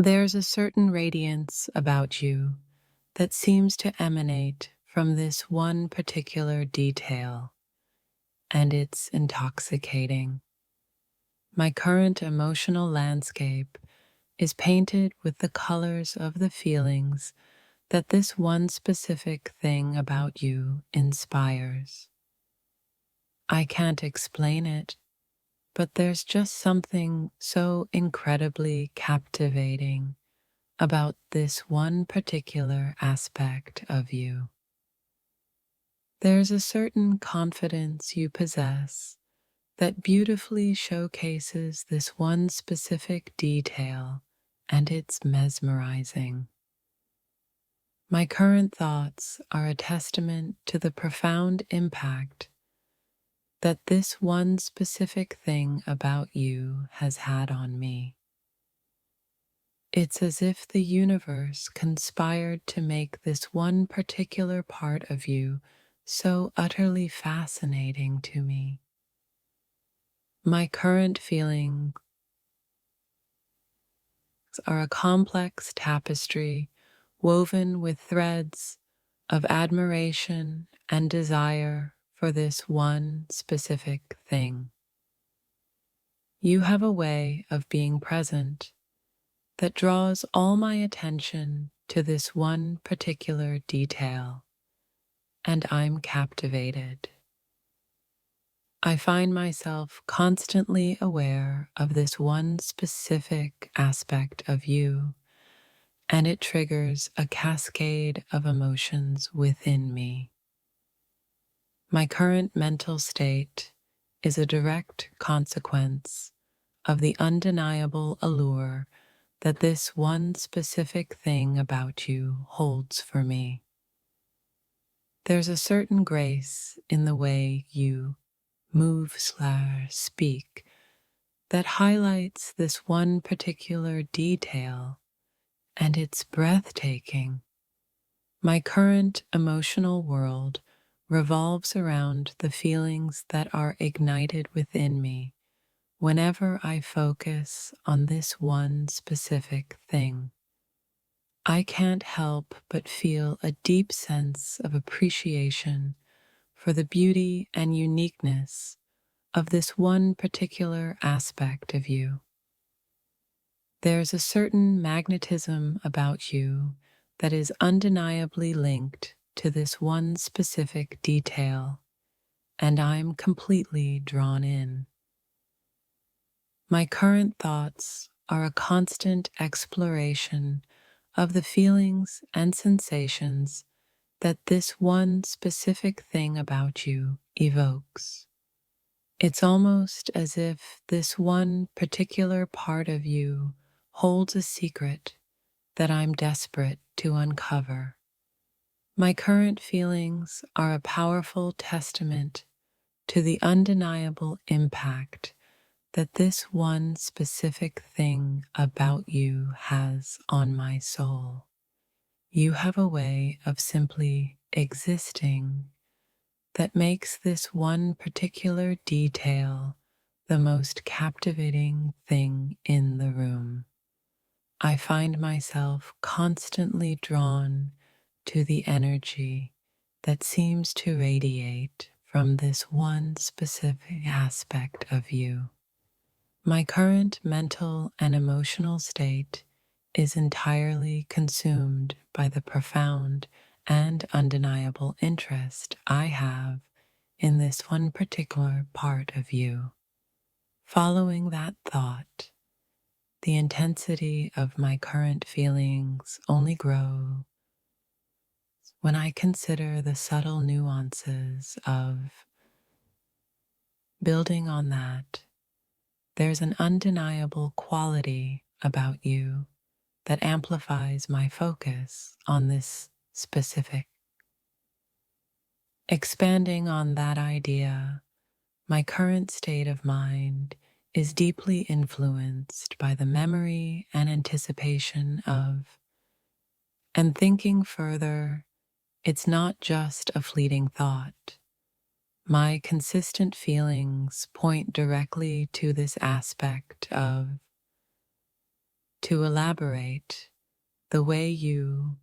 There's a certain radiance about you that seems to emanate from this one particular detail, and it's intoxicating. My current emotional landscape is painted with the colors of the feelings that this one specific thing about you inspires. I can't explain it, but there's just something so incredibly captivating about this one particular aspect of you. There's a certain confidence you possess that beautifully showcases this one specific detail, and it's mesmerizing. My current thoughts are a testament to the profound impact that this one specific thing about you has had on me. It's as if the universe conspired to make this one particular part of you so utterly fascinating to me. My current feelings are a complex tapestry woven with threads of admiration and desire for this one specific thing. You have a way of being present that draws all my attention to this one particular detail, and I'm captivated. I find myself constantly aware of this one specific aspect of you, and it triggers a cascade of emotions within me. My current mental state is a direct consequence of the undeniable allure that this one specific thing about you holds for me. There's a certain grace in the way you move/speak that highlights this one particular detail, and it's breathtaking. My current emotional world revolves around the feelings that are ignited within me whenever I focus on this one specific thing. I can't help but feel a deep sense of appreciation for the beauty and uniqueness of this one particular aspect of you. There's a certain magnetism about you that is undeniably linked to this one specific detail, and I'm completely drawn in. My current thoughts are a constant exploration of the feelings and sensations that this one specific thing about you evokes. It's almost as if this one particular part of you holds a secret that I'm desperate to uncover. My current feelings are a powerful testament to the undeniable impact that this one specific thing about you has on my soul. You have a way of simply existing that makes this one particular detail the most captivating thing in the room. I find myself constantly drawn to the energy that seems to radiate from this one specific aspect of you. My current mental and emotional state is entirely consumed by the profound and undeniable interest I have in this one particular part of you. Following that thought, the intensity of my current feelings only grows when I consider the subtle nuances of building on that. There's an undeniable quality about you that amplifies my focus on this specific. Expanding on that idea, my current state of mind is deeply influenced by the memory and anticipation of, and thinking further, it's not just a fleeting thought. My consistent feelings point directly to this aspect of, To elaborate, the way you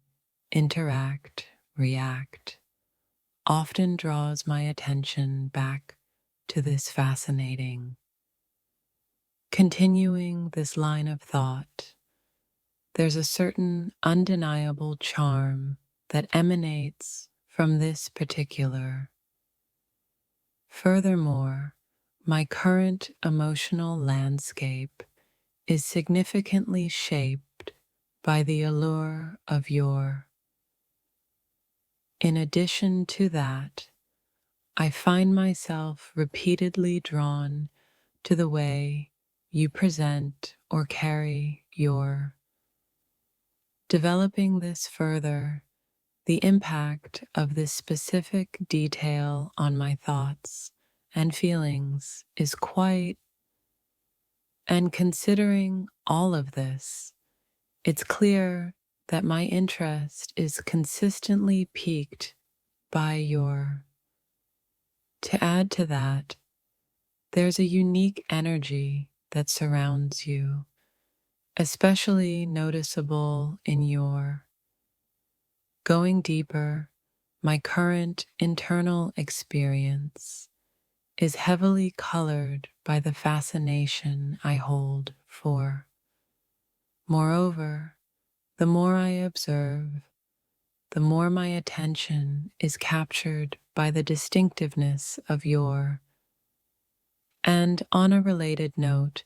interact, react, often draws my attention back to this fascinating. Continuing this line of thought, there's a certain undeniable charm that emanates from this particular. Furthermore, my current emotional landscape is significantly shaped by the allure of your. In addition to that, I find myself repeatedly drawn to the way you present or carry your. Developing this further, the impact of this specific detail on my thoughts and feelings is quite. And considering all of this, it's clear that my interest is consistently piqued by your. To add to that, there's a unique energy that surrounds you, especially noticeable in your. Going deeper, my current internal experience is heavily colored by the fascination I hold for. Moreover, the more I observe, the more my attention is captured by the distinctiveness of your. And on a related note,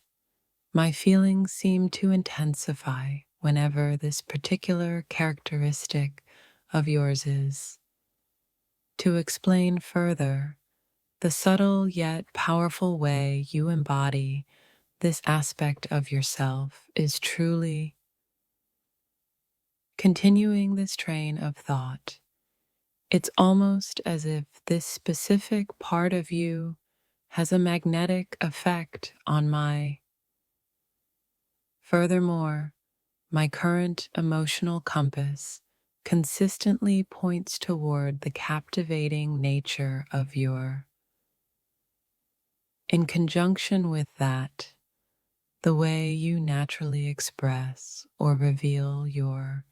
my feelings seem to intensify whenever this particular characteristic of yours is. To explain further, the subtle yet powerful way you embody this aspect of yourself is truly. Continuing this train of thought, it's almost as if this specific part of you has a magnetic effect on my. Furthermore, my current emotional compass consistently points toward the captivating nature of your. In conjunction with that, the way you naturally express or reveal your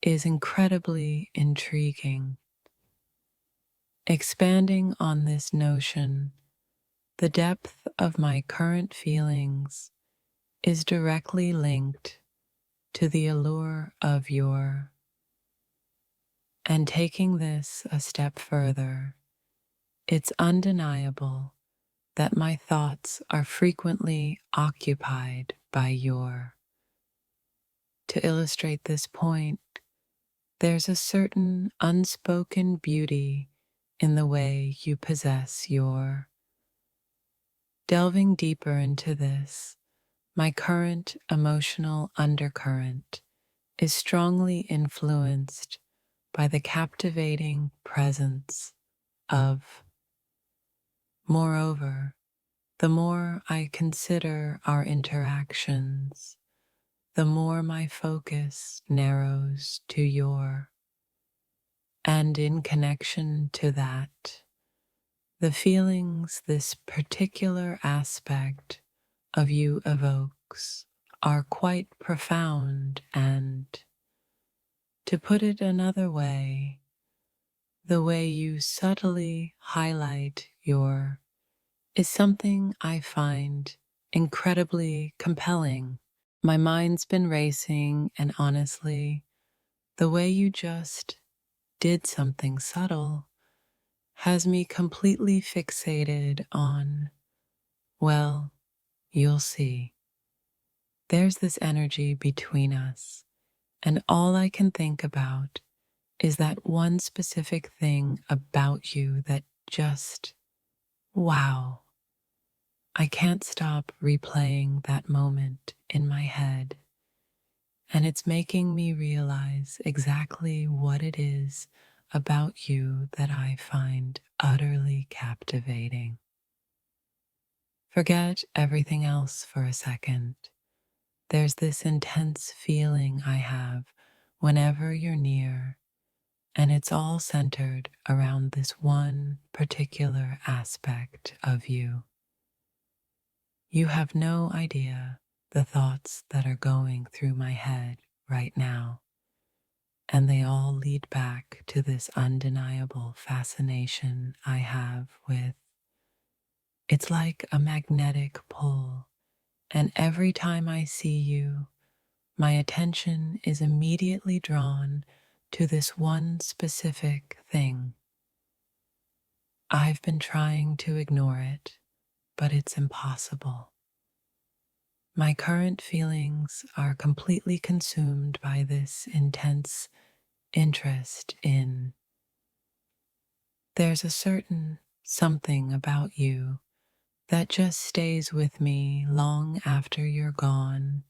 is incredibly intriguing. Expanding on this notion, the depth of my current feelings is directly linked to the allure of your. And taking this a step further, it's undeniable that my thoughts are frequently occupied by your. To illustrate this point, there's a certain unspoken beauty in the way you possess your. Delving deeper into this, my current emotional undercurrent is strongly influenced by the captivating presence of. Moreover, the more I consider our interactions, the more my focus narrows to your. And in connection to that, the feelings this particular aspect of you evokes are quite profound and, to put it another way, the way you subtly highlight your is something I find incredibly compelling. My mind's been racing, and honestly, the way you just did something subtle has me completely fixated on, well, you'll see. There's this energy between us, and all I can think about is that one specific thing about you that just, wow. I can't stop replaying that moment in my head, and it's making me realize exactly what it is about you that I find utterly captivating. Forget everything else for a second. There's this intense feeling I have whenever you're near, and it's all centered around this one particular aspect of you. You have no idea the thoughts that are going through my head right now. And they all lead back to this undeniable fascination I have with it's like a magnetic pull. And every time I see you, my attention is immediately drawn to this one specific thing. I've been trying to ignore it, but it's impossible. My current feelings are completely consumed by this intense interest in. There's a certain something about you that just stays with me long after you're gone,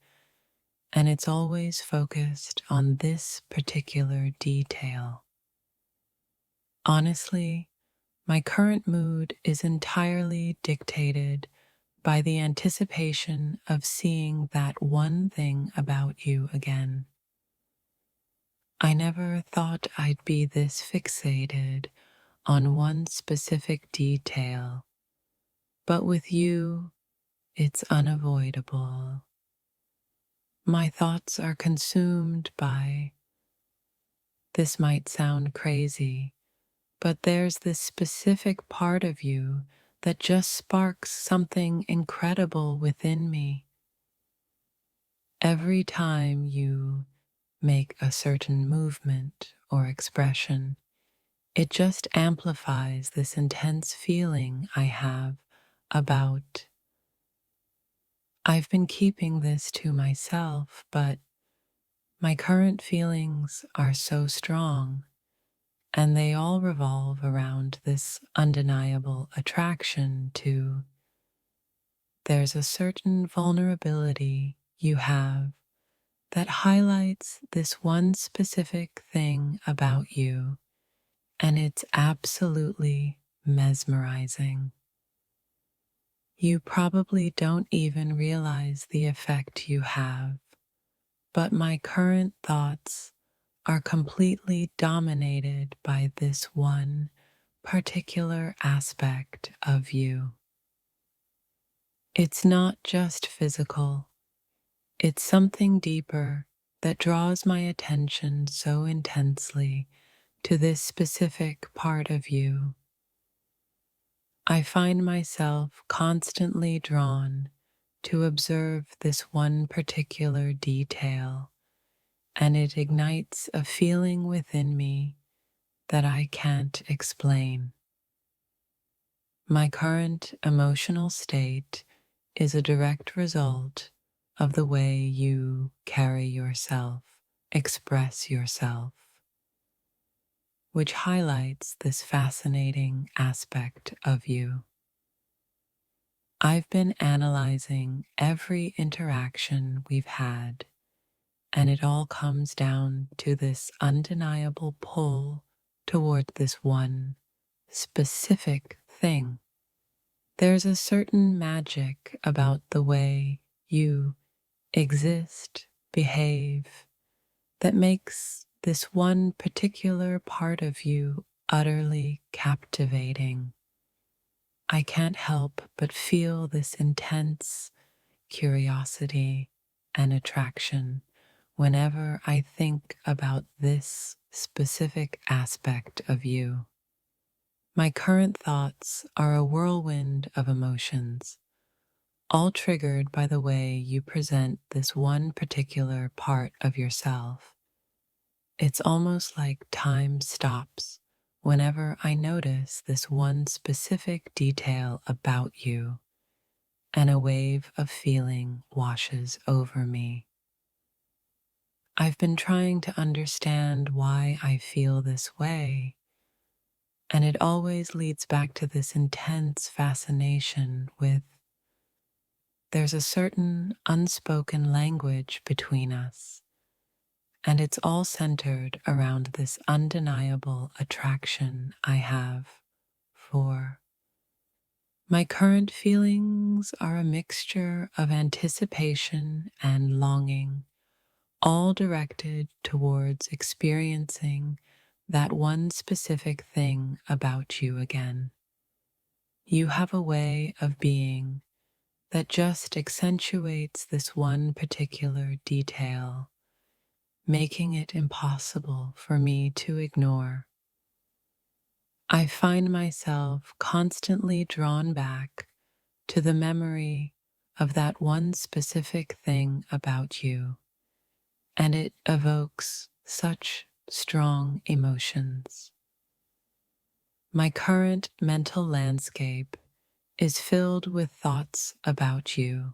and it's always focused on this particular detail. Honestly, my current mood is entirely dictated by the anticipation of seeing that one thing about you again. I never thought I'd be this fixated on one specific detail, but with you, it's unavoidable. My thoughts are consumed by, this might sound crazy, but there's this specific part of you that just sparks something incredible within me. Every time you make a certain movement or expression, it just amplifies this intense feeling I have about. I've been keeping this to myself, but my current feelings are so strong, and they all revolve around this undeniable attraction to. There's a certain vulnerability you have that highlights this one specific thing about you, and it's absolutely mesmerizing. You probably don't even realize the effect you have, but my current thoughts are completely dominated by this one particular aspect of you. It's not just physical, it's something deeper that draws my attention so intensely to this specific part of you. I find myself constantly drawn to observe this one particular detail, and it ignites a feeling within me that I can't explain. My current emotional state is a direct result of the way you carry yourself, express yourself, which highlights this fascinating aspect of you. I've been analyzing every interaction we've had, and it all comes down to this undeniable pull toward this one specific thing. There's a certain magic about the way you exist, behave, that makes this one particular part of you utterly captivating. I can't help but feel this intense curiosity and attraction whenever I think about this specific aspect of you. My current thoughts are a whirlwind of emotions, all triggered by the way you present this one particular part of yourself. It's almost like time stops whenever I notice this one specific detail about you, and a wave of feeling washes over me. I've been trying to understand why I feel this way, and it always leads back to this intense fascination with. There's a certain unspoken language between us, and it's all centered around this undeniable attraction I have for. My current feelings are a mixture of anticipation and longing, all directed towards experiencing that one specific thing about you again. You have a way of being that just accentuates this one particular detail, making it impossible for me to ignore. I find myself constantly drawn back to the memory of that one specific thing about you, and it evokes such strong emotions. My current mental landscape is filled with thoughts about you,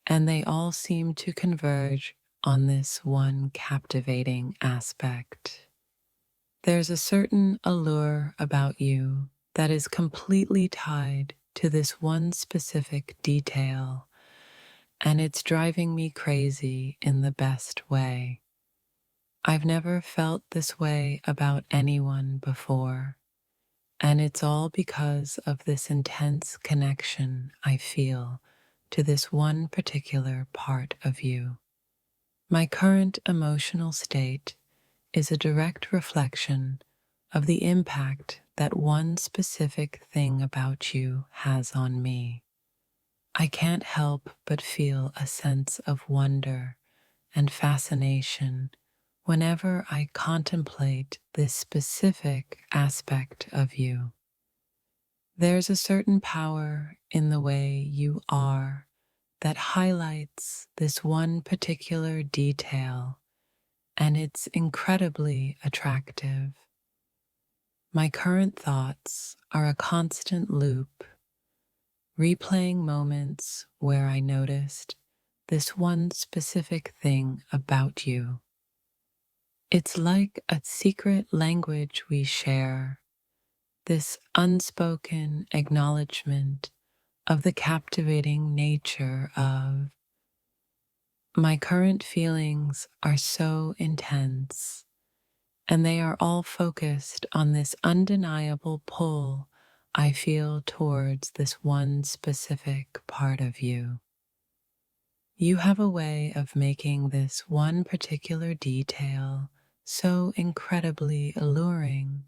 and they all seem to converge on this one captivating aspect. There's a certain allure about you that is completely tied to this one specific detail, and it's driving me crazy in the best way. I've never felt this way about anyone before, and it's all because of this intense connection I feel to this one particular part of you. My current emotional state is a direct reflection of the impact that one specific thing about you has on me. I can't help but feel a sense of wonder and fascination whenever I contemplate this specific aspect of you. There's a certain power in the way you are that highlights this one particular detail, and it's incredibly attractive. My current thoughts are a constant loop, replaying moments where I noticed this one specific thing about you. It's like a secret language we share, this unspoken acknowledgement of the captivating nature of. My current feelings are so intense, and they are all focused on this undeniable pull I feel towards this one specific part of you. You have a way of making this one particular detail so incredibly alluring,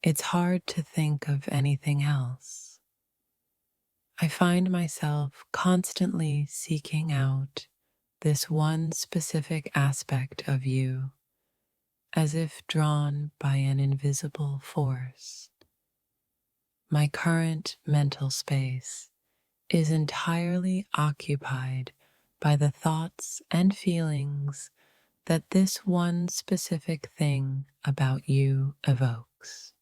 it's hard to think of anything else. I find myself constantly seeking out this one specific aspect of you, as if drawn by an invisible force. My current mental space is entirely occupied by the thoughts and feelings that this one specific thing about you evokes.